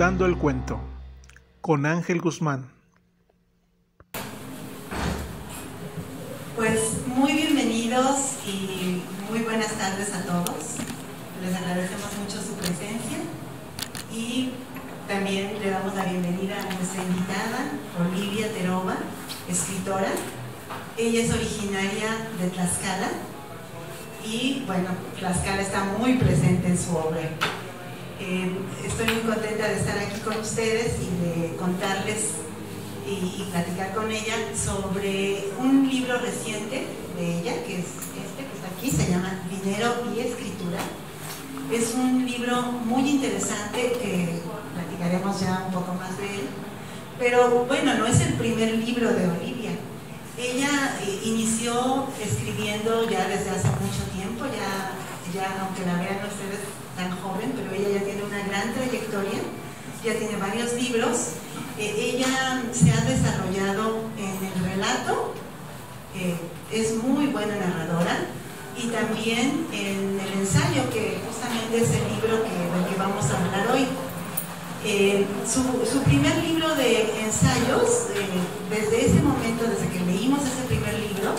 Contando el cuento, con Ángel Guzmán. Pues muy bienvenidos y muy buenas tardes a todos. Les agradecemos mucho su presencia y también le damos la bienvenida a nuestra invitada, Olivia Terova, escritora. Ella es originaria de Tlaxcala y bueno, Tlaxcala está muy presente en su obra. Estoy muy contenta de estar aquí con ustedes y de contarles y platicar con ella sobre un libro reciente de ella, que es este que está aquí, se llama Dinero y Escritura. Es un libro muy interesante que platicaremos ya un poco más de él, pero bueno, no es el primer libro de Olivia. Ella inició escribiendo ya desde hace mucho tiempo, ya aunque la vean ustedes tan joven, pero ella ya tiene una gran trayectoria, ya tiene varios libros. Ella se ha desarrollado en el relato, es muy buena narradora, y también en el ensayo, que justamente es el libro del que vamos a hablar hoy. Su primer libro de ensayos, desde ese momento, desde que leímos ese primer libro,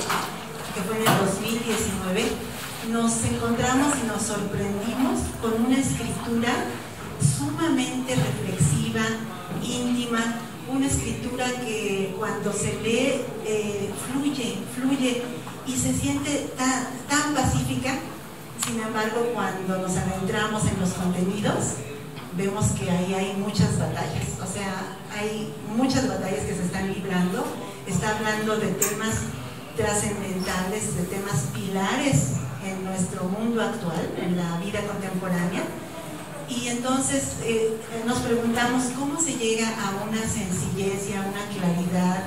que fue en el 2019, nos encontramos y nos sorprendimos con una escritura sumamente reflexiva, íntima, una escritura que cuando se lee fluye y se siente tan pacífica. Sin embargo, cuando nos adentramos en los contenidos, vemos que ahí hay muchas batallas, o sea, hay muchas batallas que se están librando. Está hablando de temas trascendentales, de temas pilares en nuestro mundo actual, en la vida contemporánea. Y entonces nos preguntamos cómo se llega a una sencillez y a una claridad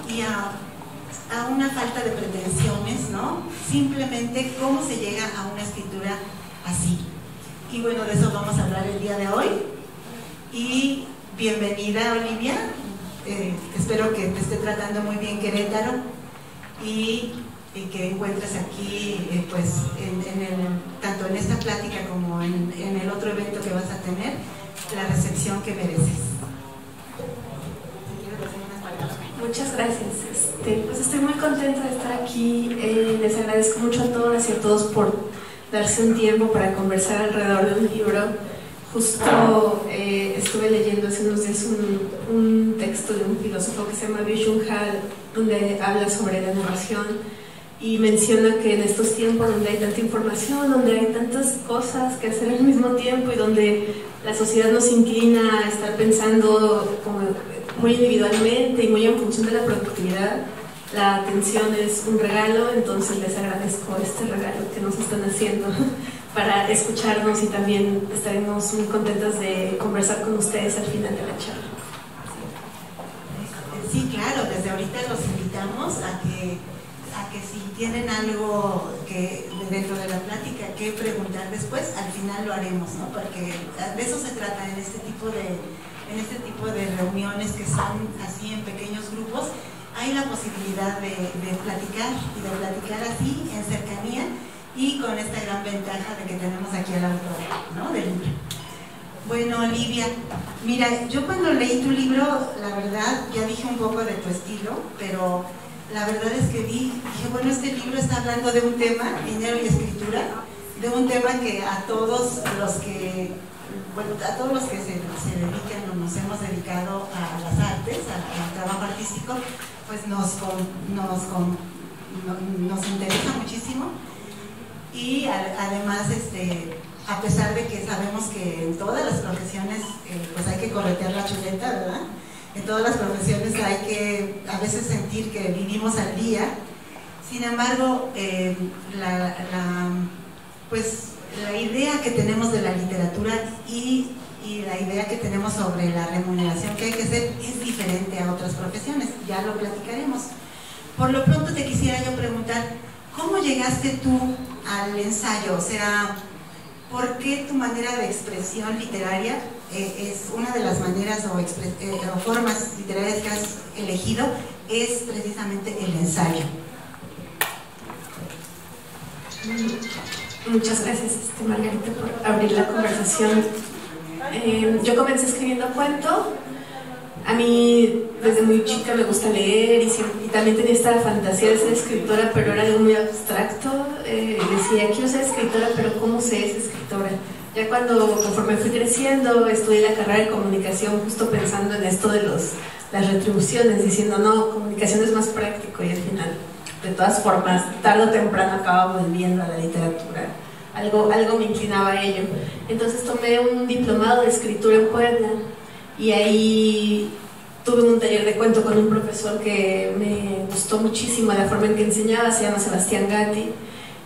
y a una falta de pretensiones, ¿no? Simplemente cómo se llega a una escritura así. Y bueno, de eso vamos a hablar el día de hoy. Y bienvenida, Olivia. Espero que te esté tratando muy bien Querétaro y que encuentres aquí, pues, tanto en esta plática como en el otro evento que vas a tener, la recepción que mereces. Muchas gracias. Pues estoy muy contenta de estar aquí. Les agradezco mucho a todas y a todos por darse un tiempo para conversar alrededor de un libro. Justo estuve leyendo hace unos días un texto de un filósofo que se llama Byung-Chul Han, donde habla sobre la narración y menciona que en estos tiempos donde hay tanta información, donde hay tantas cosas que hacer al mismo tiempo y donde la sociedad nos inclina a estar pensando como muy individualmente y muy en función de la productividad, la atención es un regalo. Entonces les agradezco este regalo que nos están haciendo para escucharnos, y también estaremos muy contentas de conversar con ustedes al final de la charla. Sí, claro, desde ahorita los invitamos a que si tienen algo que dentro de la plática que preguntar después, al final lo haremos, ¿no? Porque de eso se trata en este tipo de reuniones que son así en pequeños grupos. Hay la posibilidad de platicar y de platicar así en cercanía, y con esta gran ventaja de que tenemos aquí al autor, ¿no?, del libro. Bueno, Olivia, mira, yo cuando leí tu libro, la verdad, ya dije un poco de tu estilo, pero la verdad es que dije, bueno, este libro está hablando de un tema, dinero y escritura, de un tema que a todos los que se dedican o nos hemos dedicado a las artes, al trabajo artístico, pues nos interesa muchísimo. Y además, a pesar de que sabemos que en todas las profesiones pues hay que corretear la chuleta, ¿verdad? En todas las profesiones hay que a veces sentir que vivimos al día. Sin embargo, la idea que tenemos de la literatura y la idea que tenemos sobre la remuneración que hay que hacer es diferente a otras profesiones. Ya lo platicaremos. Por lo pronto te quisiera yo preguntar, ¿cómo llegaste tú al ensayo? O sea, ¿por qué tu manera de expresión literaria es una de las maneras o formas literarias que has elegido es precisamente el ensayo? Muchas gracias, Margarita, por abrir la conversación. Yo comencé escribiendo cuento. A mí desde muy chica me gusta leer y también tenía esta fantasía de ser escritora, pero era algo muy abstracto. Decía, quiero ser escritora, pero ¿cómo sé ser escritora? Ya conforme fui creciendo, estudié la carrera de comunicación justo pensando en esto de las retribuciones, diciendo, no, comunicación es más práctico, y al final, de todas formas, tarde o temprano acababa volviendo a la literatura. Algo me inclinaba a ello. Entonces tomé un diplomado de escritura en Puebla, y ahí tuve un taller de cuento con un profesor que me gustó muchísimo la forma en que enseñaba, se llama Sebastián Gatti,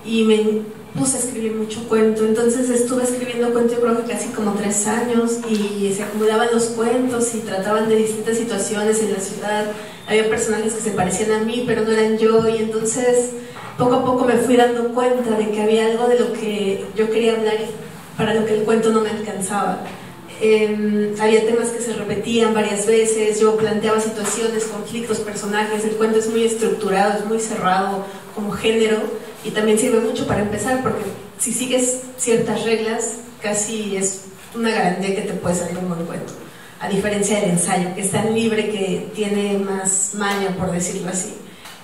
y me puse a escribir mucho cuento. Entonces estuve escribiendo cuento, yo creo que casi como 3 años, y se acumulaban los cuentos y trataban de distintas situaciones en la ciudad. Había personajes que se parecían a mí pero no eran yo, y entonces poco a poco me fui dando cuenta de que había algo de lo que yo quería hablar para lo que el cuento no me alcanzaba. Había temas que se repetían varias veces, yo planteaba situaciones, conflictos, personajes. El cuento es muy estructurado, es muy cerrado como género, y también sirve mucho para empezar, porque si sigues ciertas reglas casi es una garantía que te puede salir un buen cuento, a diferencia del ensayo, que es tan libre, que tiene más maña, por decirlo así.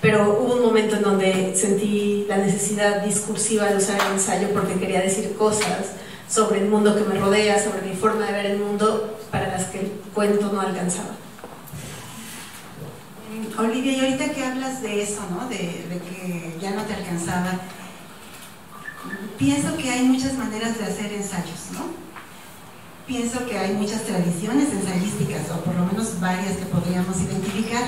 Pero hubo un momento en donde sentí la necesidad discursiva de usar el ensayo porque quería decir cosas sobre el mundo que me rodea, sobre mi forma de ver el mundo, para las que el cuento no alcanzaba. Olivia, y ahorita que hablas de eso, ¿no? De que ya no te alcanzaba, pienso que hay muchas maneras de hacer ensayos, ¿no? Pienso que hay muchas tradiciones ensayísticas, o por lo menos varias que podríamos identificar.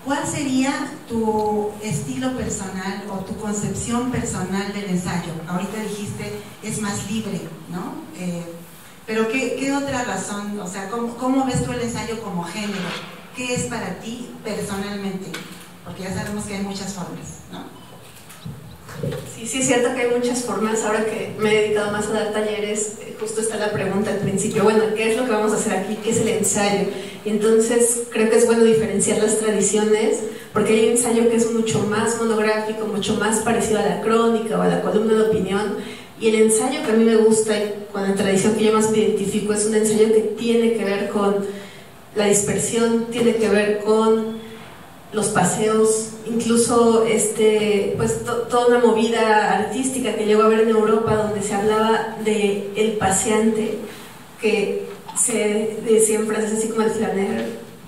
¿Cuál sería tu estilo personal o tu concepción personal del ensayo? Ahorita dijiste, es más libre, ¿no? Pero ¿qué otra razón? O sea, ¿cómo ves tú el ensayo como género? ¿Qué es para ti personalmente? Porque ya sabemos que hay muchas formas, ¿no? Sí, es cierto que hay muchas formas. Ahora que me he dedicado más a dar talleres, justo está la pregunta al principio, bueno, ¿qué es lo que vamos a hacer aquí? ¿Qué es el ensayo? Y entonces creo que es bueno diferenciar las tradiciones, porque hay un ensayo que es mucho más monográfico, mucho más parecido a la crónica o a la columna de opinión, y el ensayo que a mí me gusta y con la tradición que yo más me identifico es un ensayo que tiene que ver con la dispersión, tiene que ver con los paseos, incluso pues toda una movida artística que llegó a ver en Europa, donde se hablaba de el paseante, que se decía en frases así como el flaneur,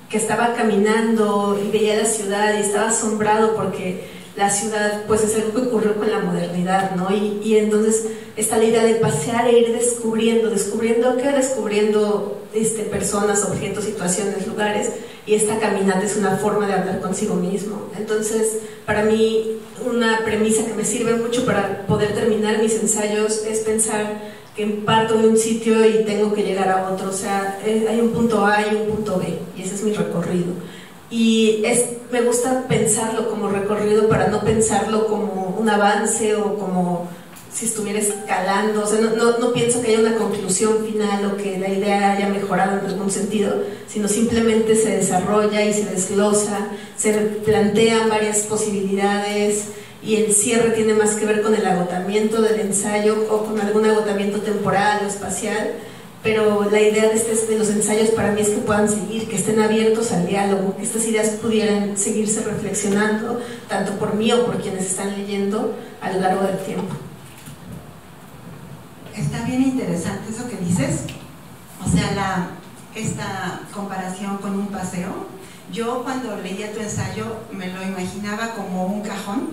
que estaba caminando y veía la ciudad y estaba asombrado porque la ciudad pues es algo que ocurrió con la modernidad, ¿no? Y entonces está la idea de pasear e ir descubriendo personas, objetos, situaciones, lugares, y esta caminata es una forma de hablar consigo mismo. Entonces, para mí, una premisa que me sirve mucho para poder terminar mis ensayos es pensar que parto de un sitio y tengo que llegar a otro. O sea, hay un punto A y un punto B, y ese es mi recorrido. Y me gusta pensarlo como recorrido para no pensarlo como un avance o como si estuviera escalando. O sea, no pienso que haya una conclusión final o que la idea haya mejorado en algún sentido, sino simplemente se desarrolla y se desglosa, se plantean varias posibilidades, y el cierre tiene más que ver con el agotamiento del ensayo o con algún agotamiento temporal o espacial. Pero la idea de los ensayos para mí es que puedan seguir, que estén abiertos al diálogo, que estas ideas pudieran seguirse reflexionando, tanto por mí o por quienes están leyendo a lo largo del tiempo. Está bien interesante eso que dices, o sea, esta comparación con un paseo. Yo cuando leía tu ensayo me lo imaginaba como un cajón,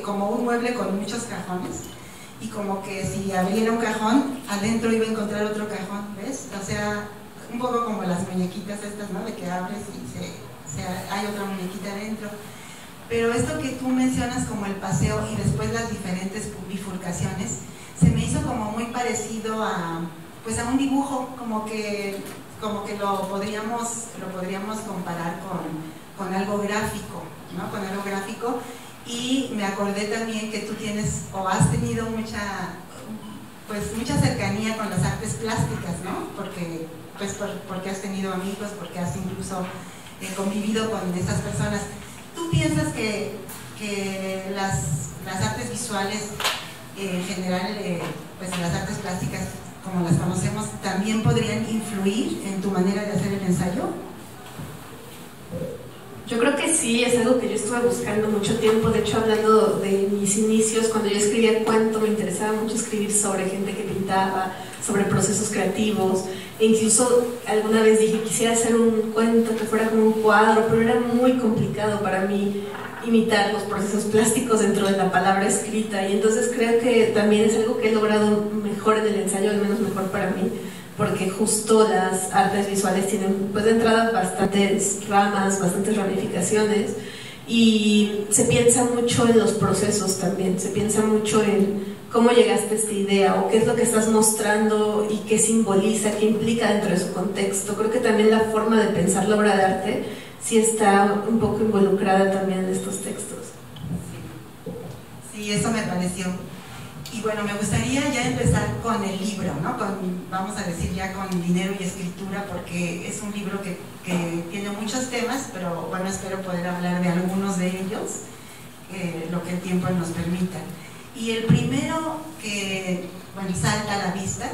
como un mueble con muchos cajones, y como que si abriera un cajón, adentro iba a encontrar otro cajón, ¿ves? O sea, un poco como las muñequitas estas, ¿no? De que abres y hay otra muñequita adentro. Pero esto que tú mencionas como el paseo y después las diferentes bifurcaciones, se me hizo como muy parecido a un dibujo, como que lo podríamos comparar con algo gráfico, ¿no? Con algo gráfico. Y me acordé también que tú tienes o has tenido mucha cercanía con las artes plásticas, ¿no? Porque has tenido amigos, porque has incluso convivido con esas personas. ¿Tú piensas que las artes visuales en general, las artes plásticas como las conocemos, también podrían influir en tu manera de hacer el ensayo? Yo creo que sí, es algo que yo estuve buscando mucho tiempo. De hecho, hablando de mis inicios, cuando yo escribía cuento, me interesaba mucho escribir sobre gente que pintaba, sobre procesos creativos, e incluso alguna vez dije, quisiera hacer un cuento que fuera como un cuadro, pero era muy complicado para mí imitar los procesos plásticos dentro de la palabra escrita, y entonces creo que también es algo que he logrado mejor en el ensayo, al menos mejor para mí, porque justo las artes visuales tienen, pues de entrada, bastantes ramas, bastantes ramificaciones, y se piensa mucho en los procesos también, se piensa mucho en cómo llegaste a esta idea, o qué es lo que estás mostrando y qué simboliza, qué implica dentro de su contexto. Creo que también la forma de pensar la obra de arte sí está un poco involucrada también en estos textos. Sí, eso me pareció. Y bueno, me gustaría ya empezar con el libro, ¿no? Vamos a decir ya con dinero y escritura, porque es un libro que tiene muchos temas, pero bueno, espero poder hablar de algunos de ellos, lo que el tiempo nos permita. Y el primero que, bueno, salta a la vista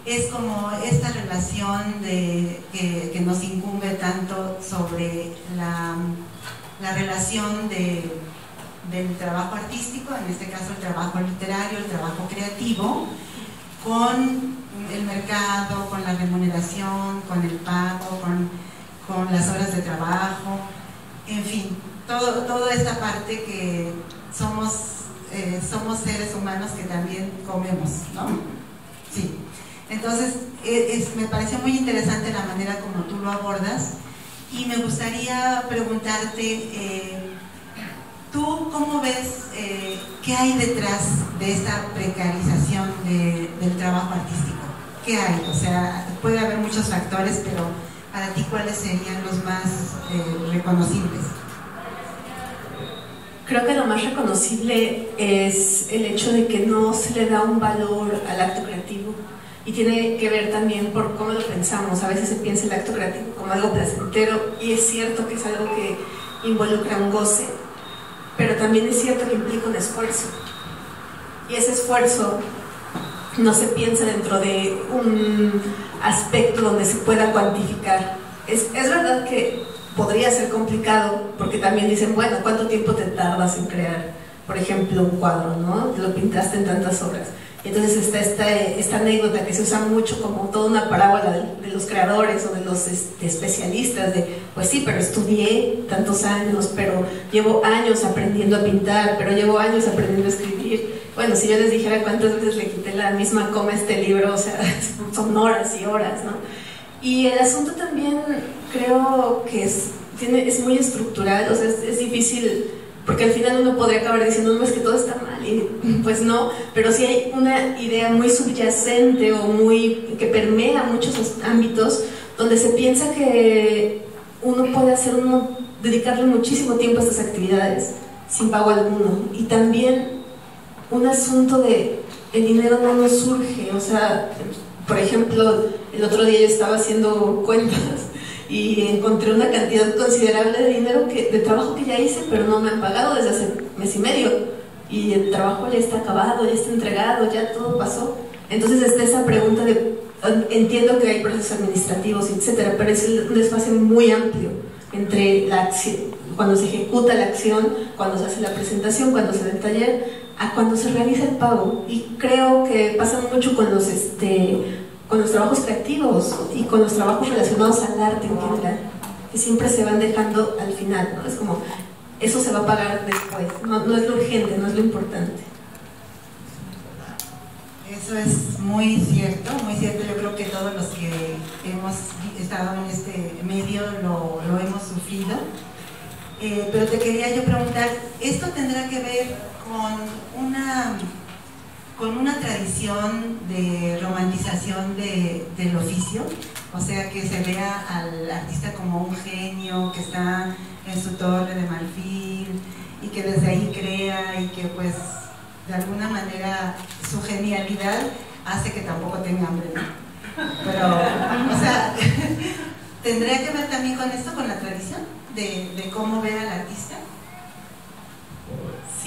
es como esta relación que nos incumbe tanto sobre la relación del trabajo artístico, en este caso el trabajo literario, el trabajo creativo, con el mercado, con la remuneración, con el pago, con las horas de trabajo, en fin, toda esta parte que somos seres humanos que también comemos, ¿no? Sí. Entonces, me pareció muy interesante la manera como tú lo abordas, y me gustaría preguntarte, ¿tú cómo ves qué hay detrás de esta precarización del trabajo artístico? ¿Qué hay? O sea, puede haber muchos factores, pero para ti, ¿cuáles serían los más reconocibles? Creo que lo más reconocible es el hecho de que no se le da un valor al acto creativo, y tiene que ver también por cómo lo pensamos. A veces se piensa el acto creativo como algo placentero, y es cierto que es algo que involucra un goce, pero también es cierto que implica un esfuerzo, y ese esfuerzo no se piensa dentro de un aspecto donde se pueda cuantificar. Es verdad que podría ser complicado, porque también dicen, bueno, ¿cuánto tiempo te tardas en crear, por ejemplo, un cuadro, ¿no? Lo pintaste en tantas horas. Y entonces está esta anécdota que se usa mucho como toda una parábola de los creadores o de los especialistas, de, pues sí, pero estudié tantos años, pero llevo años aprendiendo a pintar, pero llevo años aprendiendo a escribir. Bueno, si yo les dijera cuántas veces le quité la misma coma a este libro, o sea, son horas y horas, ¿no? Y el asunto también creo que es muy estructural, o sea, es difícil, porque al final uno podría acabar diciendo, no, es que todo está mal, y pues no, pero sí hay una idea muy subyacente o que permea muchos ámbitos, donde se piensa que uno puede dedicarle muchísimo tiempo a estas actividades sin pago alguno. Y también un asunto de el dinero no nos surge, o sea, por ejemplo, el otro día yo estaba haciendo cuentas y encontré una cantidad considerable de dinero de trabajo que ya hice, pero no me han pagado desde hace mes y medio, y el trabajo ya está acabado, ya está entregado, ya todo pasó. Entonces está esa pregunta entiendo que hay procesos administrativos, etcétera, pero es un espacio muy amplio entre la acción, cuando se ejecuta la acción, cuando se hace la presentación, cuando se da el taller, a cuando se realiza el pago. Y creo que pasa mucho con los trabajos creativos y con los trabajos relacionados al arte en general, que siempre se van dejando al final, ¿no? Es como, eso se va a pagar después, no es lo urgente, no es lo importante. Eso es muy cierto, muy cierto. Yo creo que todos los que hemos estado en este medio lo hemos sufrido. Pero te quería yo preguntar, ¿esto tendrá que ver con una tradición de romantización del oficio? O sea, que se vea al artista como un genio que está en su torre de marfil y que desde ahí crea, y que pues de alguna manera su genialidad hace que tampoco tenga hambre, ¿no? Pero, o sea, ¿tendría que ver también con esto, con la tradición de cómo ver al artista?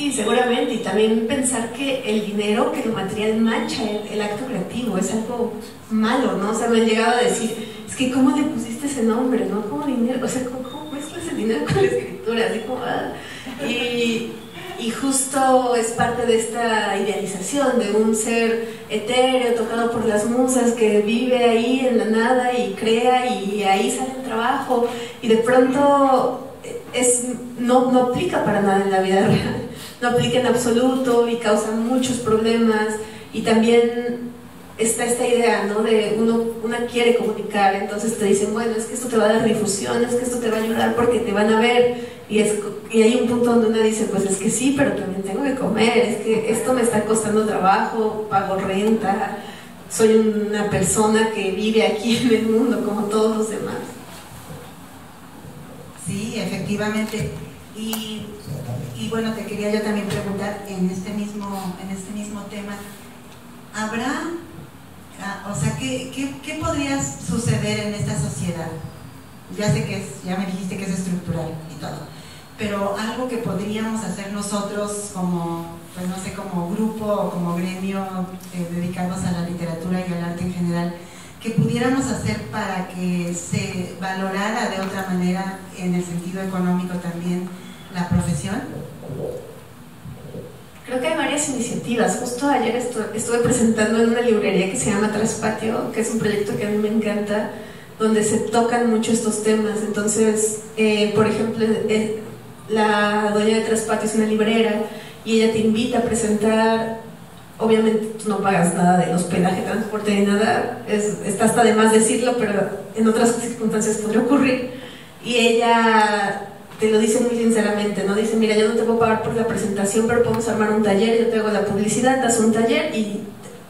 Sí, seguramente, y también pensar que el dinero, que lo material mancha el acto creativo, es algo malo, ¿no? O sea, me han llegado a decir, es que ¿cómo le pusiste ese nombre, no? ¿Cómo dinero? O sea, ¿cómo mezclas el dinero con la escritura? Así como, y justo es parte de esta idealización de un ser etéreo, tocado por las musas, que vive ahí en la nada y crea, y ahí sale el trabajo, y de pronto no aplica para nada en la vida real, no aplica en absoluto y causa muchos problemas. Y también está esta idea, ¿no? De una quiere comunicar, entonces te dicen, bueno, es que esto te va a dar difusión, es que esto te va a ayudar porque te van a ver, y hay un punto donde una dice, pues es que sí, pero también tengo que comer, es que esto me está costando trabajo, pago renta, soy una persona que vive aquí en el mundo como todos los demás. Sí, efectivamente. Y bueno, te quería yo también preguntar en este mismo tema, ¿habrá, o sea, qué podría suceder en esta sociedad? Ya sé que ya me dijiste que es estructural y todo, pero algo que podríamos hacer nosotros como, pues no sé, como grupo o como gremio dedicados a la literatura y al arte en general, que pudiéramos hacer para que se valorara de otra manera en el sentido económico también la profesión? Creo que hay varias iniciativas. Justo ayer estuve presentando en una librería que se llama Traspatio, que es un proyecto que a mí me encanta, donde se tocan mucho estos temas. Entonces, por ejemplo, la dueña de Traspatio es una librera y ella te invita a presentar. Obviamente tú no pagas nada de hospedaje, transporte ni nada, está hasta de más decirlo, pero en otras circunstancias podría ocurrir. Y ella te lo dice muy sinceramente, ¿no? Dice, mira, yo no te puedo pagar por la presentación, pero podemos armar un taller, yo te hago la publicidad, das un taller y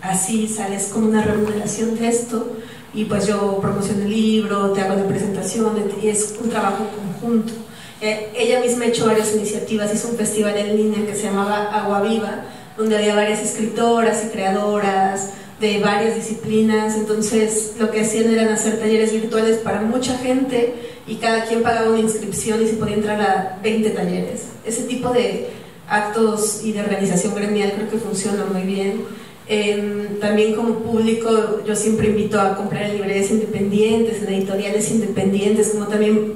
así sales con una remuneración de esto, y pues yo promociono el libro, te hago la presentación, y es un trabajo conjunto. Ella misma ha hecho varias iniciativas, hizo un festival en línea que se llamaba Agua Viva, donde había varias escritoras y creadoras de varias disciplinas. Entonces lo que hacían eran hacer talleres virtuales para mucha gente y cada quien pagaba una inscripción y se podía entrar a 20 talleres. Ese tipo de actos y de organización gremial creo que funciona muy bien. También como público yo siempre invito a comprar en librerías independientes, en editoriales independientes, como también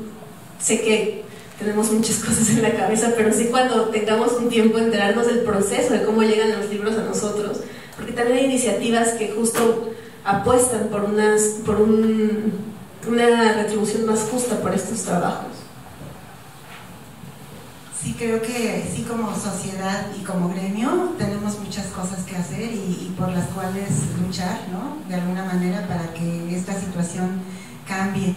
sé que tenemos muchas cosas en la cabeza, pero sí cuando tengamos un tiempo enterarnos del proceso, de cómo llegan los libros a nosotros, porque también hay iniciativas que justo apuestan por una retribución más justa por estos trabajos. Sí, creo que sí, como sociedad y como gremio tenemos muchas cosas que hacer y por las cuales luchar, ¿no? De alguna manera para que esta situación cambie.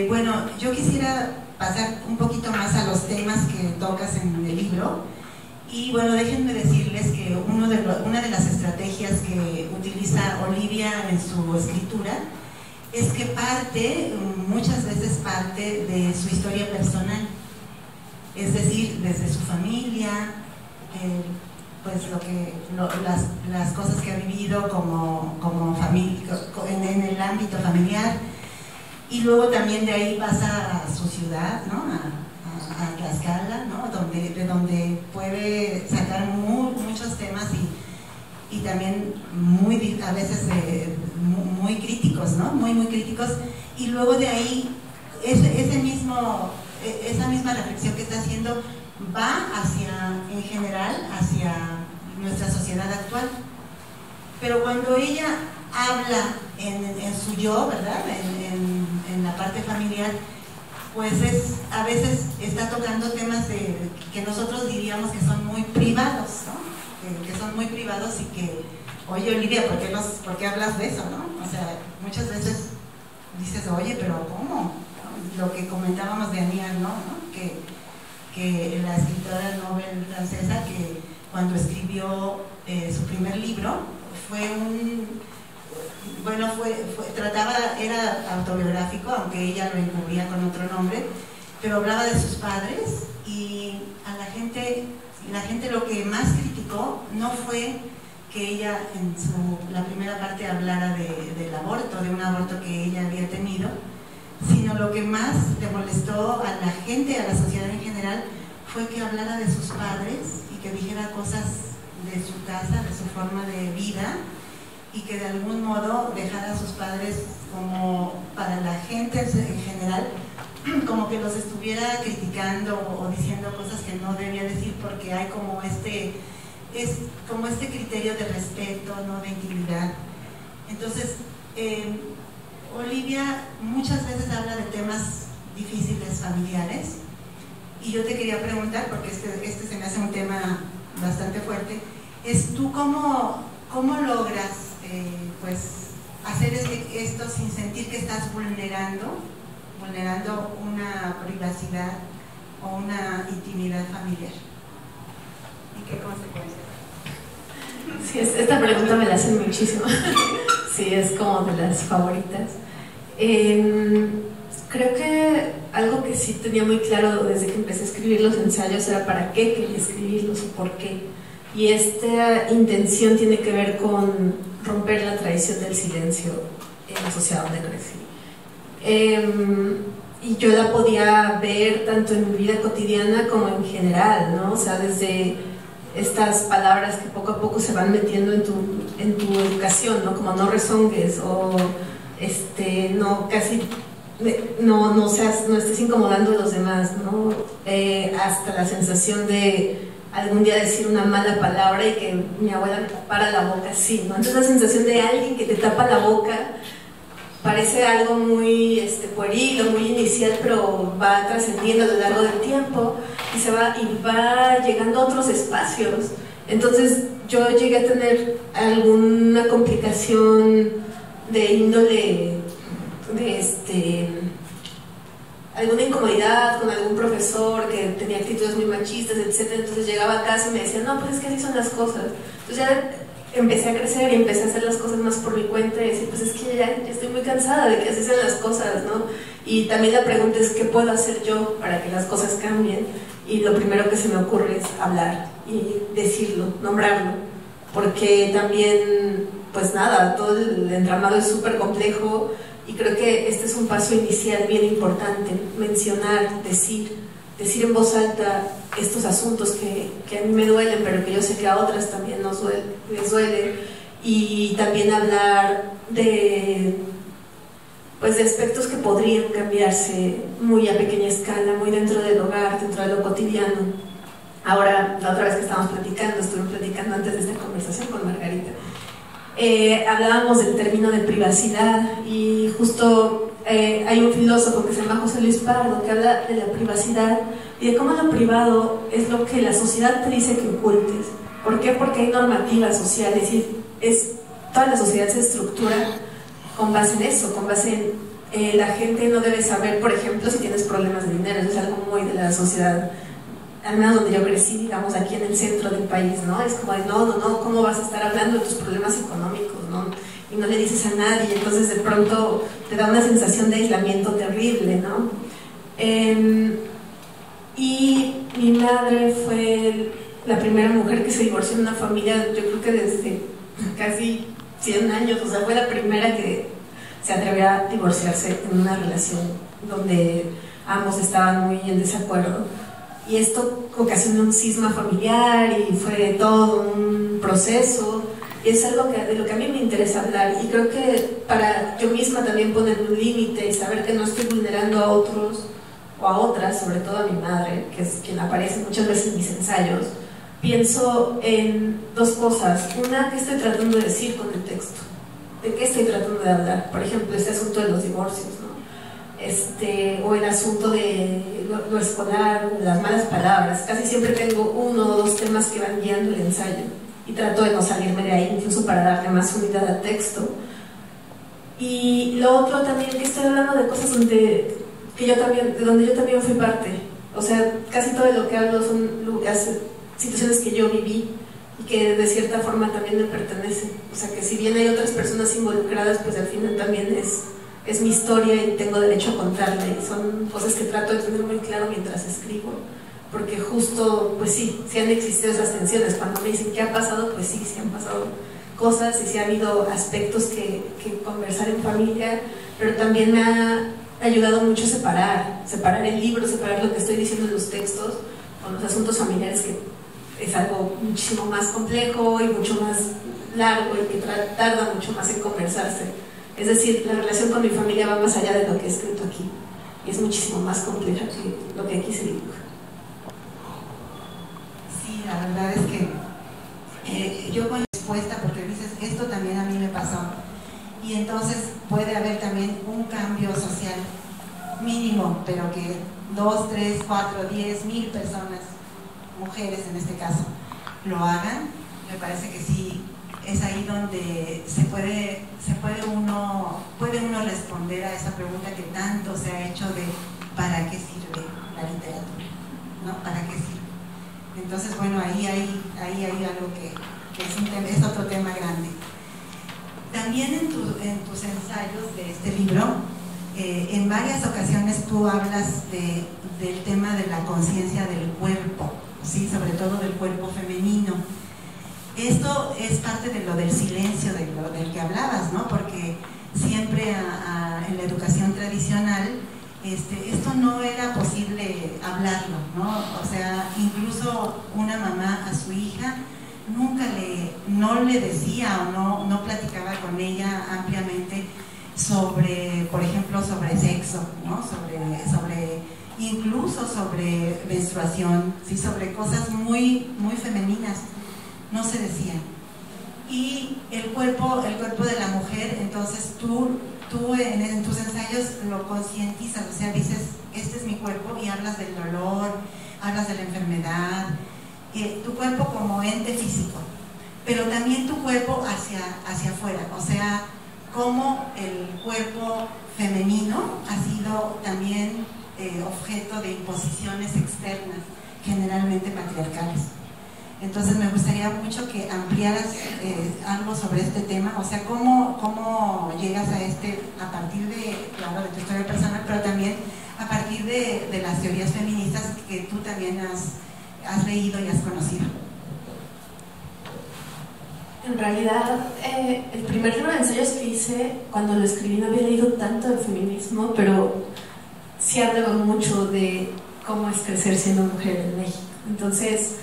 Bueno, yo quisiera pasar un poquito más a los temas que tocas en el libro. Y bueno, déjenme decirles que una de las estrategias que utiliza Olivia en su escritura es que muchas veces parte de su historia personal, es decir, desde su familia, pues las cosas que ha vivido como familia, en el ámbito familiar, y luego también de ahí pasa a su ciudad, ¿no? A Tlaxcala, ¿no? De donde puede sacar muchos temas y también a veces muy críticos, ¿no? Muy críticos, y luego de ahí esa misma reflexión que está haciendo va en general hacia nuestra sociedad actual. Pero cuando ella habla en su yo, ¿verdad? En la parte familiar, pues a veces está tocando temas que nosotros diríamos que son muy privados, ¿no? Que son muy privados y que, oye Olivia, ¿por qué hablas de eso, no? O sea, muchas veces dices, oye, pero ¿cómo? ¿No? Lo que comentábamos de Annie Ernaux, ¿no? Que la escritora Nobel francesa, que cuando escribió su primer libro, era autobiográfico, aunque ella lo encubría con otro nombre, pero hablaba de sus padres, y a la gente lo que más criticó no fue que ella en la primera parte hablara del aborto, de un aborto que ella había tenido, sino lo que más le molestó a la gente, a la sociedad en general, fue que hablara de sus padres y que dijera cosas de su casa, de su forma de vida, y que de algún modo dejara a sus padres como para la gente en general, como que los estuviera criticando o diciendo cosas que no debía decir, porque hay como este criterio de respeto, no de intimidad. Entonces, Olivia muchas veces habla de temas difíciles familiares, y yo te quería preguntar, porque este se me hace un tema bastante fuerte, es tú cómo logras pues hacer esto sin sentir que estás vulnerando una privacidad o una intimidad familiar, y qué consecuencias. Sí, esta pregunta me la hacen muchísimo. Sí, es como de las favoritas. Creo que algo que sí tenía muy claro desde que empecé a escribir los ensayos era para qué quería escribirlos o por qué. Y esta intención tiene que ver con romper la tradición del silencio en la sociedad donde crecí. Y yo la podía ver tanto en mi vida cotidiana como en general, ¿no? O sea, desde estas palabras que poco a poco se van metiendo en tu educación, ¿no? Como no rezongues, o no estés incomodando a los demás, ¿no? Hasta la sensación de algún día decir una mala palabra y que mi abuela me tapara la boca así, ¿no? Entonces la sensación de alguien que te tapa la boca parece algo muy pueril o muy inicial, pero va trascendiendo a lo largo del tiempo y va llegando a otros espacios. Entonces yo llegué a tener alguna complicación de índole alguna incomodidad con algún profesor que tenía actitudes muy machistas, etc. Entonces llegaba a casa y me decía, no, pues es que así son las cosas. Entonces ya empecé a crecer y empecé a hacer las cosas más por mi cuenta y decir, pues es que ya estoy muy cansada de que así sean las cosas, ¿no? Y también la pregunta es, ¿qué puedo hacer yo para que las cosas cambien? Y lo primero que se me ocurre es hablar y decirlo, nombrarlo, porque también, pues nada, todo el entramado es súper complejo. Y creo que este es un paso inicial bien importante, mencionar, decir en voz alta estos asuntos que a mí me duelen, pero que yo sé que a otras también les duelen, y también hablar de aspectos que podrían cambiarse muy a pequeña escala, muy dentro del hogar, dentro de lo cotidiano. Ahora, la otra vez que estábamos estuve platicando antes de esta conversación con Margarita, hablábamos del término de privacidad, y justo hay un filósofo que se llama José Luis Pardo que habla de la privacidad y de cómo lo privado es lo que la sociedad te dice que ocultes. ¿Por qué? Porque hay normativas sociales y toda la sociedad se estructura con base en eso, con base en la gente no debe saber, por ejemplo, si tienes problemas de dinero. Eso es algo muy de la sociedad, al menos donde yo crecí, digamos, aquí en el centro del país, ¿no? Es como de, no, ¿cómo vas a estar hablando de tus problemas económicos, ¿no? Y no le dices a nadie, entonces de pronto te da una sensación de aislamiento terrible, ¿no? Y mi madre fue la primera mujer que se divorció en una familia, yo creo que desde casi 100 años, o sea, fue la primera que se atrevió a divorciarse en una relación donde ambos estaban muy en desacuerdo. Y esto ocasionó un cisma familiar y fue todo un proceso, y es algo de lo que a mí me interesa hablar, y creo que para yo misma también poner un límite y saber que no estoy vulnerando a otros o a otras, sobre todo a mi madre, que es quien aparece muchas veces en mis ensayos, pienso en dos cosas. Una, ¿qué estoy tratando de decir con el texto? ¿De qué estoy tratando de hablar? Por ejemplo, este asunto de los divorcios, ¿no? O el asunto de lo escolar, las malas palabras. Casi siempre tengo uno o dos temas que van guiando el ensayo y trato de no salirme de ahí, incluso para darle más unidad al texto. Y lo otro también, que estoy hablando de cosas de donde yo también fui parte. O sea, casi todo de lo que hablo son situaciones que yo viví y que de cierta forma también me pertenecen. O sea, que si bien hay otras personas involucradas, pues al final también es mi historia y tengo derecho a contarla, y son cosas que trato de tener muy claro mientras escribo, porque justo, pues sí han existido esas tensiones. Cuando me dicen ¿qué ha pasado? Pues sí han pasado cosas y sí ha habido aspectos que conversar en familia, pero también me ha ayudado mucho separar el libro, separar lo que estoy diciendo en los textos, con los asuntos familiares, que es algo muchísimo más complejo y mucho más largo y que tarda mucho más en conversarse. Es decir, la relación con mi familia va más allá de lo que he escrito aquí y es muchísimo más compleja que lo que aquí se dibuja. Sí, la verdad es que yo con respuesta, porque dices, esto también a mí me pasó, y entonces puede haber también un cambio social mínimo, pero que 2, 3, 4, 10 mil personas, mujeres en este caso, lo hagan. Me parece que sí, es ahí donde puede uno responder a esa pregunta que tanto se ha hecho de ¿para qué sirve la literatura? ¿No? ¿Para qué sirve? Entonces, bueno, ahí hay algo que es otro tema grande. También en tus ensayos de este libro, en varias ocasiones tú hablas del tema de la conciencia del cuerpo, ¿sí? Sobre todo del cuerpo femenino. Esto es parte de lo del silencio del que hablabas, ¿no? Porque siempre en la educación tradicional esto no era posible hablarlo, ¿no? O sea, incluso una mamá a su hija no le decía o no platicaba con ella ampliamente sobre, por ejemplo, sobre sexo, ¿no? Incluso sobre menstruación, ¿sí? Sobre cosas muy, muy femeninas, no se decía. Y el cuerpo de la mujer, entonces tú en tus ensayos lo concientizas, o sea, dices, este es mi cuerpo, y hablas del dolor, hablas de la enfermedad, tu cuerpo como ente físico, pero también tu cuerpo hacia afuera, o sea, cómo el cuerpo femenino ha sido también objeto de imposiciones externas, generalmente patriarcales. Entonces me gustaría mucho que ampliaras algo sobre este tema, o sea, cómo llegas a partir de, claro, de tu historia personal, pero también a partir de las teorías feministas que tú también has leído y has conocido. En realidad, el primer libro de ensayos que hice, cuando lo escribí no había leído tanto de feminismo, pero sí hablaba mucho de cómo es crecer siendo mujer en México. Entonces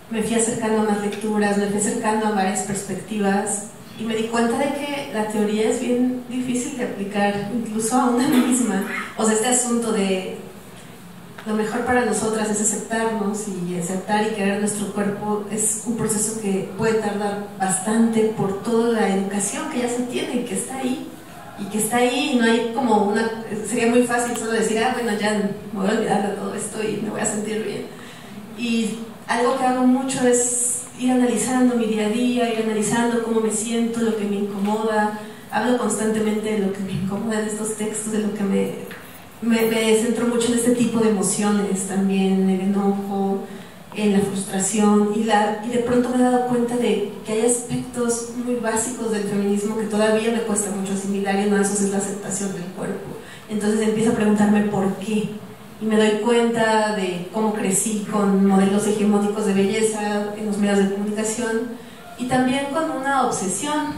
me fui acercando a más lecturas, me fui acercando a varias perspectivas y me di cuenta de que la teoría es bien difícil de aplicar incluso a una misma. O sea, este asunto de lo mejor para nosotras es aceptarnos y aceptar y querer nuestro cuerpo es un proceso que puede tardar bastante por toda la educación que ya se tiene y que está ahí. Y no hay como sería muy fácil solo decir, bueno, ya me voy a olvidar de todo esto y me voy a sentir bien. Y algo que hago mucho es ir analizando mi día a día, ir analizando cómo me siento, lo que me incomoda. Hablo constantemente de lo que me incomoda en estos textos, de lo que me centro mucho en este tipo de emociones también, el enojo, en la frustración, y de pronto me he dado cuenta de que hay aspectos muy básicos del feminismo que todavía me cuesta mucho asimilar, y uno de esos es la aceptación del cuerpo. Entonces empiezo a preguntarme por qué, y me doy cuenta de cómo crecí con modelos hegemónicos de belleza en los medios de comunicación, y también con una obsesión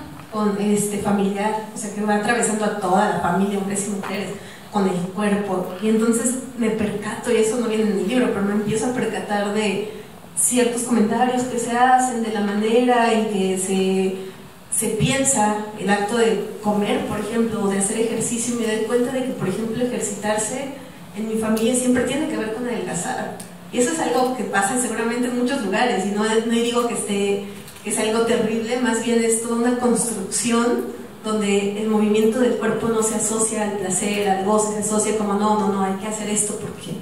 familiar, o sea, que va atravesando a toda la familia, hombres y mujeres, con el cuerpo. Y entonces me percato, y eso no viene en el libro, pero me empiezo a percatar de ciertos comentarios que se hacen, de la manera en que se piensa el acto de comer, por ejemplo, o de hacer ejercicio, y me doy cuenta de que, por ejemplo, ejercitarse en mi familia siempre tiene que ver con adelgazar. Y eso es algo que pasa seguramente en muchos lugares, y no digo que es algo terrible, más bien es toda una construcción donde el movimiento del cuerpo no se asocia al placer, al goce, se asocia como no, hay que hacer esto porque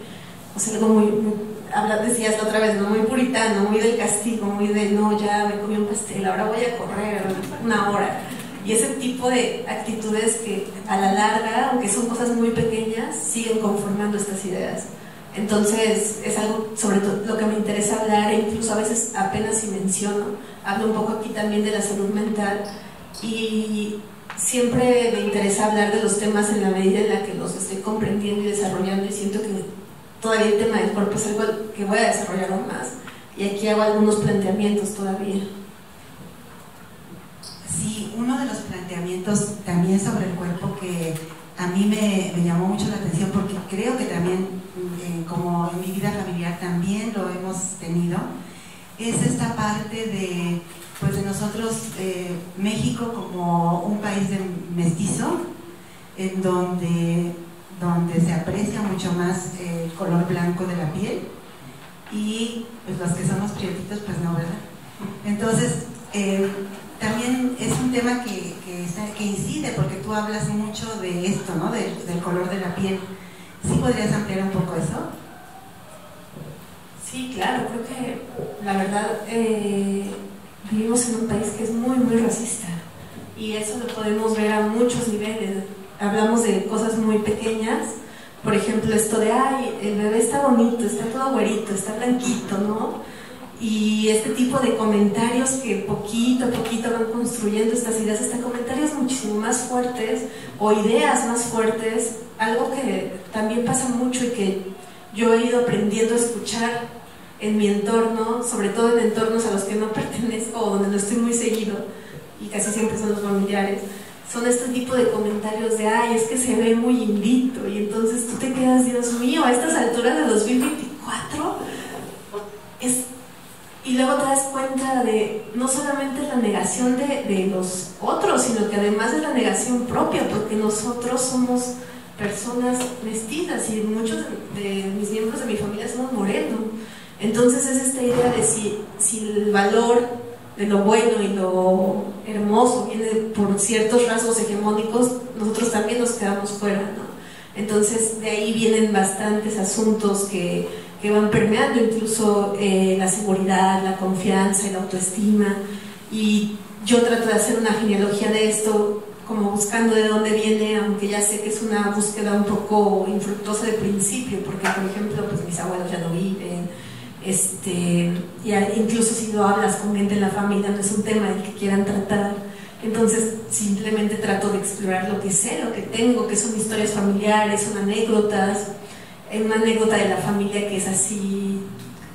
es algo muy decías la otra vez, ¿no? Muy puritano, muy del castigo, muy de no, ya me comí un pastel, ahora voy a correr una hora. Y ese tipo de actitudes que a la larga, aunque son cosas muy pequeñas, siguen conformando estas ideas. Entonces es algo sobre todo lo que me interesa hablar, e incluso a veces apenas si menciono. Hablo un poco aquí también de la salud mental, y siempre me interesa hablar de los temas en la medida en la que los estoy comprendiendo y desarrollando, y siento que todavía el tema del cuerpo es algo que voy a desarrollar aún más, y aquí hago algunos planteamientos todavía. Sí, uno de los planteamientos también sobre el cuerpo que a mí me llamó mucho la atención, porque creo que también como en mi vida familiar también lo hemos tenido, es esta parte de, pues de nosotros, México como un país de mestizo, en donde se aprecia mucho más el color blanco de la piel, y pues los que somos prietitos pues no, ¿verdad? Entonces también es un tema que incide, porque tú hablas mucho de esto, ¿no? Del color de la piel. ¿Sí podrías ampliar un poco eso? Sí, claro, creo que la verdad vivimos en un país que es muy, muy racista, y eso lo podemos ver a muchos niveles. Hablamos de cosas muy pequeñas, por ejemplo esto de, ay, el bebé está bonito, está todo güerito, está blanquito, ¿no? Y este tipo de comentarios que poquito a poquito van construyendo estas ideas, hasta comentarios muchísimo más fuertes o ideas más fuertes, algo que también pasa mucho y que yo he ido aprendiendo a escuchar en mi entorno, sobre todo en entornos a los que no pertenezco o donde no estoy muy seguido, y casi siempre son los familiares, son este tipo de comentarios de, ay, es que se ve muy indito, y entonces tú te quedas, Dios mío, a estas alturas de 2024, y luego te das cuenta de, no solamente la negación de los otros, sino que además es la negación propia, porque nosotros somos personas mestizas, y muchos de mis miembros de mi familia somos morenos. Entonces es esta idea de si el valor de lo bueno y lo hermoso viene por ciertos rasgos hegemónicos, nosotros también nos quedamos fuera, ¿no? Entonces de ahí vienen bastantes asuntos que van permeando, incluso la seguridad, la confianza y la autoestima, y yo trato de hacer una genealogía de esto, como buscando de dónde viene, aunque ya sé que es una búsqueda un poco infructuosa de principio, porque por ejemplo pues mis abuelos ya no viven, incluso si lo hablas con gente en la familia no es un tema del que quieran tratar. Entonces simplemente trato de explorar lo que sé, lo que tengo, que son historias familiares, son anécdotas. Una anécdota de la familia que es así,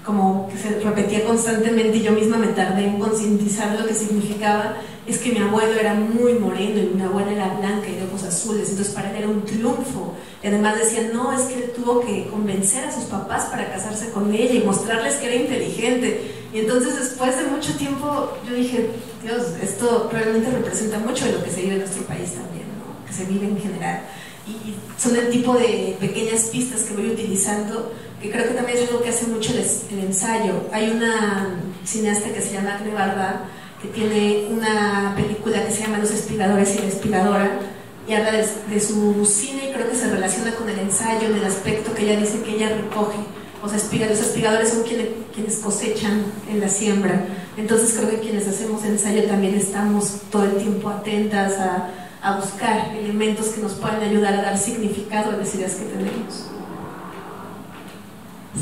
como que se repetía constantemente y yo misma me tardé en concientizar lo que significaba, es que mi abuelo era muy moreno y mi abuela era blanca y de ojos azules, entonces para él era un triunfo. Y además decían, no, es que él tuvo que convencer a sus papás para casarse con ella y mostrarles que era inteligente. Y entonces después de mucho tiempo yo dije, Dios, esto realmente representa mucho de lo que se vive en nuestro país también, ¿no? Que se vive en general. Y son el tipo de pequeñas pistas que voy utilizando, que creo que también es algo que hace mucho el ensayo. Hay una cineasta que se llama Agne Barda, que tiene una película que se llama Los espigadores y la espigadora, y habla de su cine, y creo que se relaciona con el ensayo en el aspecto que ella dice que ella recoge. O sea, los espigadores son quienes cosechan en la siembra. Entonces creo que quienes hacemos ensayo también estamos todo el tiempo atentas a buscar elementos que nos puedan ayudar a dar significado a las ideas que tenemos.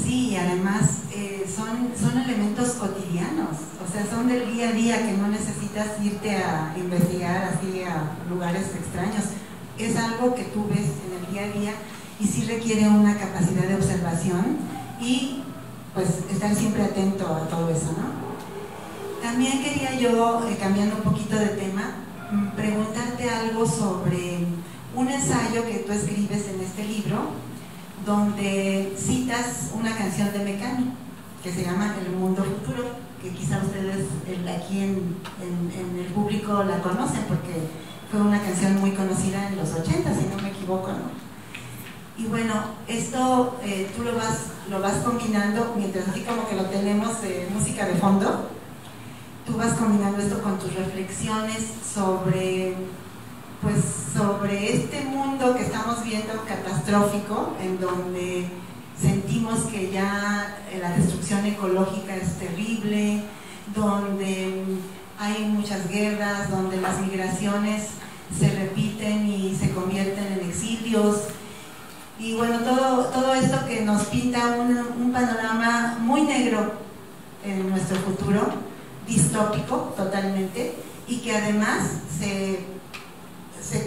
Sí, y además son elementos cotidianos, o sea, son del día a día, que no necesitas irte a investigar así a lugares extraños. Es algo que tú ves en el día a día y sí requiere una capacidad de observación y pues estar siempre atento a todo eso, ¿no? También quería yo, cambiando un poquito de tema, preguntarte algo sobre un ensayo que tú escribes en este libro, donde citas una canción de Mecano que se llama El Mundo Futuro, que quizá ustedes aquí en el público la conocen porque fue una canción muy conocida en los 80, si no me equivoco, ¿no? Y bueno, esto tú lo vas combinando, mientras así como que lo tenemos música de fondo, tú vas combinando esto con tus reflexiones sobre este mundo que estamos viendo catastrófico, en donde sentimos que ya la destrucción ecológica es terrible, donde hay muchas guerras, donde las migraciones se repiten y se convierten en exilios, y bueno, todo esto que nos pinta un panorama muy negro en nuestro futuro, distópico totalmente, y que además se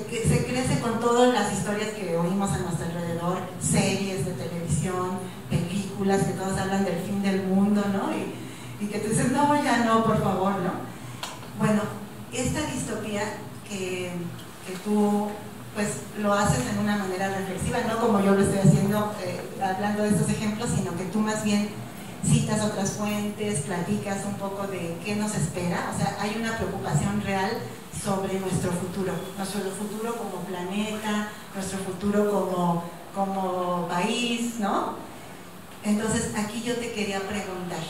crece con todas las historias que oímos a nuestro alrededor, series de televisión, películas que todos hablan del fin del mundo, ¿no? Y que tú dices, no, ya no, por favor, ¿no? Bueno, esta distopía que tú pues lo haces en una manera reflexiva, no como yo lo estoy haciendo hablando de estos ejemplos, sino que tú más bien citas otras fuentes, platicas un poco de qué nos espera. O sea, hay una preocupación real sobre nuestro futuro como planeta, nuestro futuro como país, ¿no? Entonces, aquí yo te quería preguntar,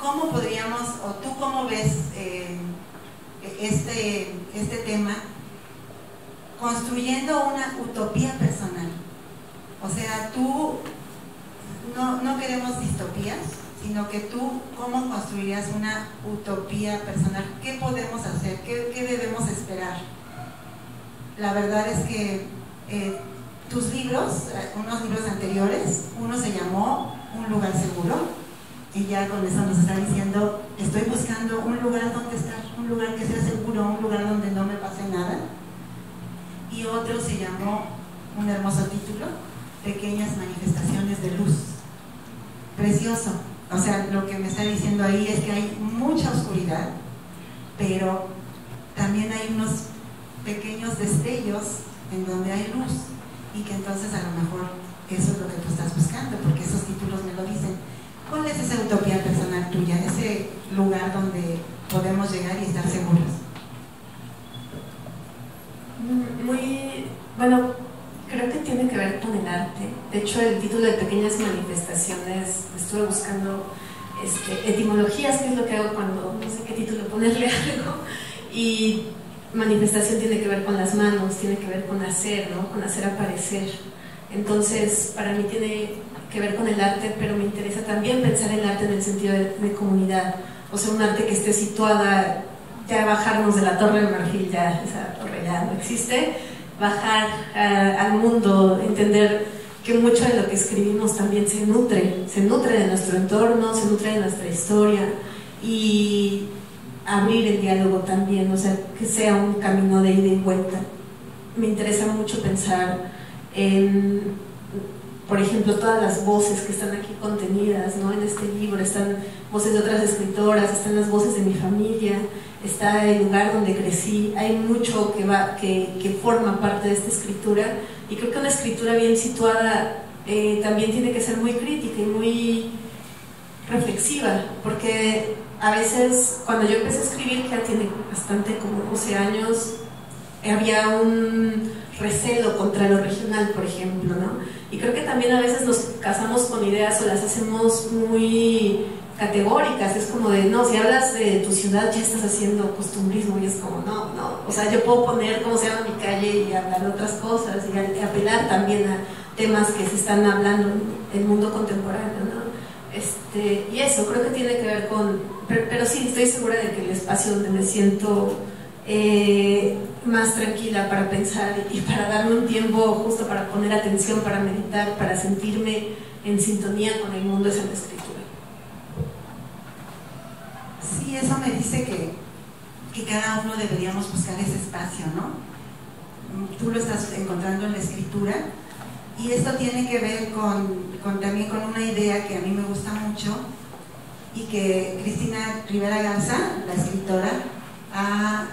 ¿cómo podríamos, o tú cómo ves este tema construyendo una utopía personal? O sea, tú, no queremos distopías, sino que tú, ¿cómo construirías una utopía personal? ¿Qué podemos hacer? ¿Qué debemos esperar? La verdad es que tus libros, unos libros anteriores, uno se llamó Un lugar seguro, y ya con eso nos está diciendo, estoy buscando un lugar donde estar, un lugar que sea seguro, un lugar donde no me pase nada. Y otro se llamó, un hermoso título, Pequeñas manifestaciones de luz. Precioso. O sea, lo que me está diciendo ahí es que hay mucha oscuridad, pero también hay unos pequeños destellos en donde hay luz, y que entonces a lo mejor eso es lo que tú estás buscando, porque esos títulos me lo dicen. ¿Cuál es esa utopía personal tuya, ese lugar donde podemos llegar y estar seguros? Bueno, creo que tiene que ver con el arte. De hecho, el título de Pequeñas manifestaciones, estuve buscando etimologías, que es lo que hago cuando no sé qué título ponerle algo, y manifestación tiene que ver con las manos, tiene que ver con hacer, ¿no? Con hacer aparecer. Entonces, para mí tiene que ver con el arte, pero me interesa también pensar el arte en el sentido de comunidad, o sea, un arte que esté situada, ya bajarnos de la Torre de Marfil, ya esa torre ya no existe, bajar al mundo, entender que mucho de lo que escribimos también se nutre de nuestro entorno, se nutre de nuestra historia, y abrir el diálogo también, o sea, que sea un camino de ida y vuelta. Me interesa mucho pensar en, por ejemplo, todas las voces que están aquí contenidas, ¿no? En este libro están voces de otras escritoras, están las voces de mi familia, está el lugar donde crecí, hay mucho que forma parte de esta escritura, y creo que una escritura bien situada también tiene que ser muy crítica y muy reflexiva, porque a veces cuando yo empecé a escribir, que ya tiene bastante, como 12 años, había un recelo contra lo regional, por ejemplo, ¿no? Y creo que también a veces nos casamos con ideas o las hacemos muy categóricas, es como de, no, si hablas de tu ciudad ya estás haciendo costumbrismo, y es como, no, o sea, yo puedo poner cómo se llama mi calle y hablar de otras cosas, y apelar también a temas que se están hablando en el mundo contemporáneo, ¿no? Y eso, creo que tiene que ver con, pero sí, estoy segura de que el espacio donde me siento más tranquila para pensar y para darme un tiempo justo para poner atención, para meditar, para sentirme en sintonía con el mundo es en la escritura. Sí, eso me dice que cada uno deberíamos buscar ese espacio, ¿no? Tú lo estás encontrando en la escritura, y esto tiene que ver también con una idea que a mí me gusta mucho y que Cristina Rivera Garza, la escritora, ha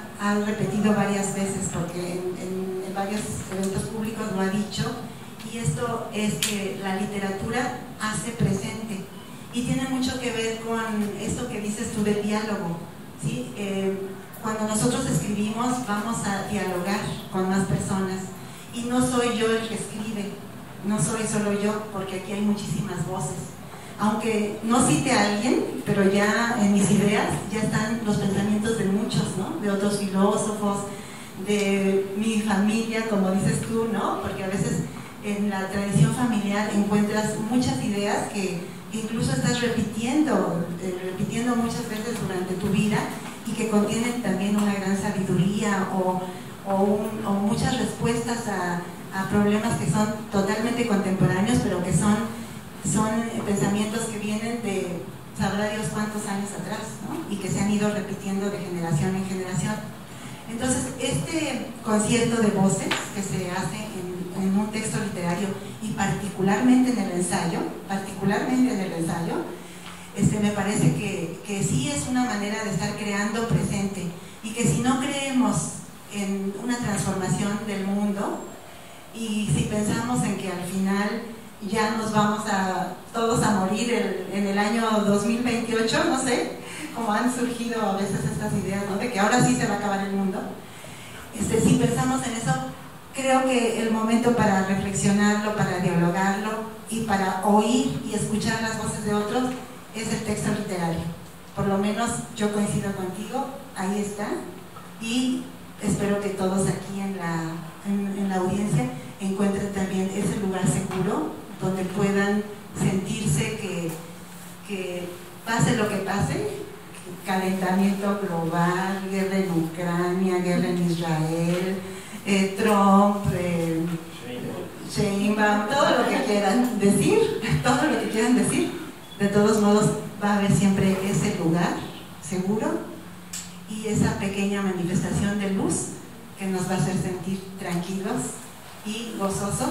repetido varias veces, porque en varios eventos públicos lo ha dicho, y esto es que la literatura hace presente, y tiene mucho que ver con esto que dices tú del diálogo, ¿sí? Cuando nosotros escribimos vamos a dialogar con más personas, y no soy yo el que escribe, no soy solo yo, porque aquí hay muchísimas voces. Aunque no cite a alguien, pero ya en mis ideas ya están los pensamientos de muchos, ¿no? De otros filósofos, de mi familia, como dices tú, ¿no? Porque a veces en la tradición familiar encuentras muchas ideas que incluso estás repitiendo muchas veces durante tu vida, y que contienen también una gran sabiduría o muchas respuestas a problemas que son totalmente contemporáneos, pero que son pensamientos que vienen de sabrá Dios cuántos años atrás, ¿no? Y que se han ido repitiendo de generación en generación. Entonces, este concierto de voces que se hace en un texto literario, y particularmente en el ensayo, me parece que sí es una manera de estar creando presente, y que si no creemos en una transformación del mundo, y si pensamos en que al final ya nos vamos todos a morir en el año 2028, no sé, como han surgido a veces estas ideas, ¿no?, de que ahora sí se va a acabar el mundo. Si pensamos en eso, creo que el momento para reflexionarlo, para dialogarlo y para oír y escuchar las voces de otros es el texto literario. Por lo menos yo coincido contigo, ahí está, y espero que todos aquí en la audiencia encuentren también ese lugar seguro donde puedan sentirse que pase lo que pase, calentamiento global, guerra en Ucrania, guerra en Israel, Trump, Sheinbaum, todo lo que quieran decir, de todos modos va a haber siempre ese lugar seguro y esa pequeña manifestación de luz que nos va a hacer sentir tranquilos y gozosos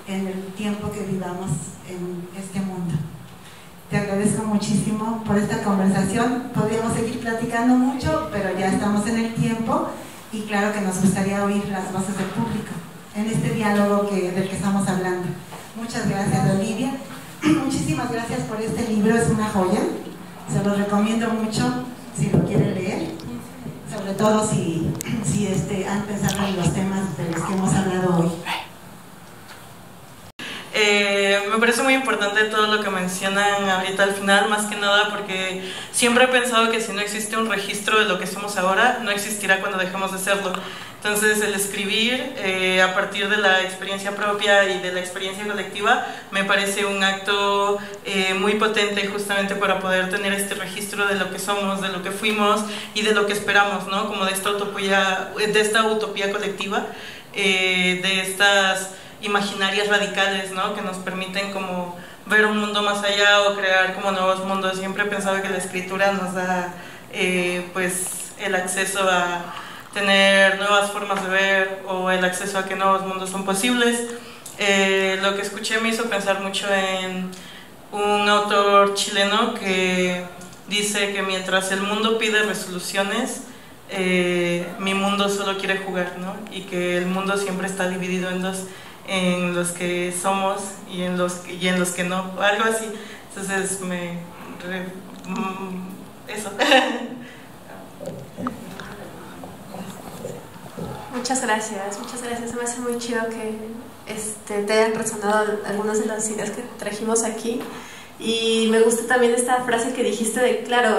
en el tiempo que vivamos en este mundo. Te agradezco muchísimo por esta conversación. Podríamos seguir platicando mucho, pero ya estamos en el tiempo y claro que nos gustaría oír las voces del público en este diálogo del que estamos hablando. Muchas gracias, Olivia. Muchísimas gracias por este libro, es una joya. Se lo recomiendo mucho si lo quieren leer, sobre todo si han pensado en los temas de los que hemos hablado hoy. Me parece muy importante todo lo que mencionan ahorita al final, más que nada porque siempre he pensado que si no existe un registro de lo que somos ahora, no existirá cuando dejemos de serlo. Entonces el escribir a partir de la experiencia propia y de la experiencia colectiva me parece un acto muy potente justamente para poder tener este registro de lo que somos, de lo que fuimos y de lo que esperamos, ¿no? Como de esta utopía colectiva, de estas imaginarias radicales, ¿no?, que nos permiten como ver un mundo más allá o crear como nuevos mundos. Siempre he pensado que la escritura nos da pues el acceso a tener nuevas formas de ver o el acceso a que nuevos mundos son posibles. Lo que escuché me hizo pensar mucho en un autor chileno que dice que mientras el mundo pide resoluciones, mi mundo solo quiere jugar, ¿no? Y que el mundo siempre está dividido en dos, en los que somos y en los que no, algo así. Entonces eso. Muchas gracias, se me hace muy chido que te hayan resonado algunas de las ideas que trajimos aquí, y me gusta también esta frase que dijiste de, claro,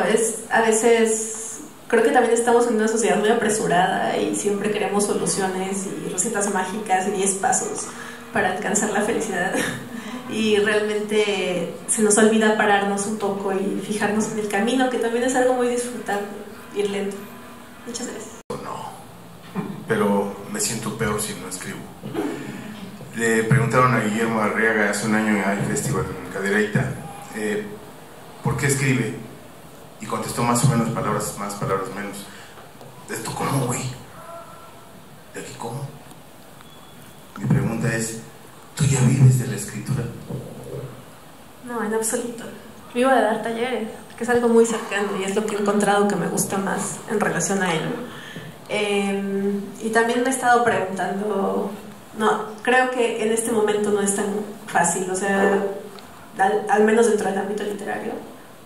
a veces creo que también estamos en una sociedad muy apresurada y siempre queremos soluciones y recetas mágicas y 10 pasos para alcanzar la felicidad, y realmente se nos olvida pararnos un poco y fijarnos en el camino, que también es algo muy disfrutable, ir lento. Muchas gracias. Pero me siento peor si no escribo. Le preguntaron a Guillermo Arriaga hace un año en el festival en Cadereyta, ¿por qué escribe? Y contestó más o menos palabras más, palabras menos. ¿Esto cómo, güey? ¿De aquí cómo? Mi pregunta es, ¿tú ya vives de la escritura? No, en absoluto. Vivo de dar talleres, que es algo muy cercano y es lo que he encontrado que me gusta más en relación a él. Y también me he estado preguntando, no, creo que en este momento no es tan fácil, o sea, al menos dentro del ámbito literario,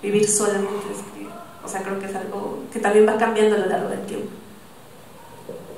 vivir solamente de escribir. O sea, creo que es algo que también va cambiando a lo largo del tiempo.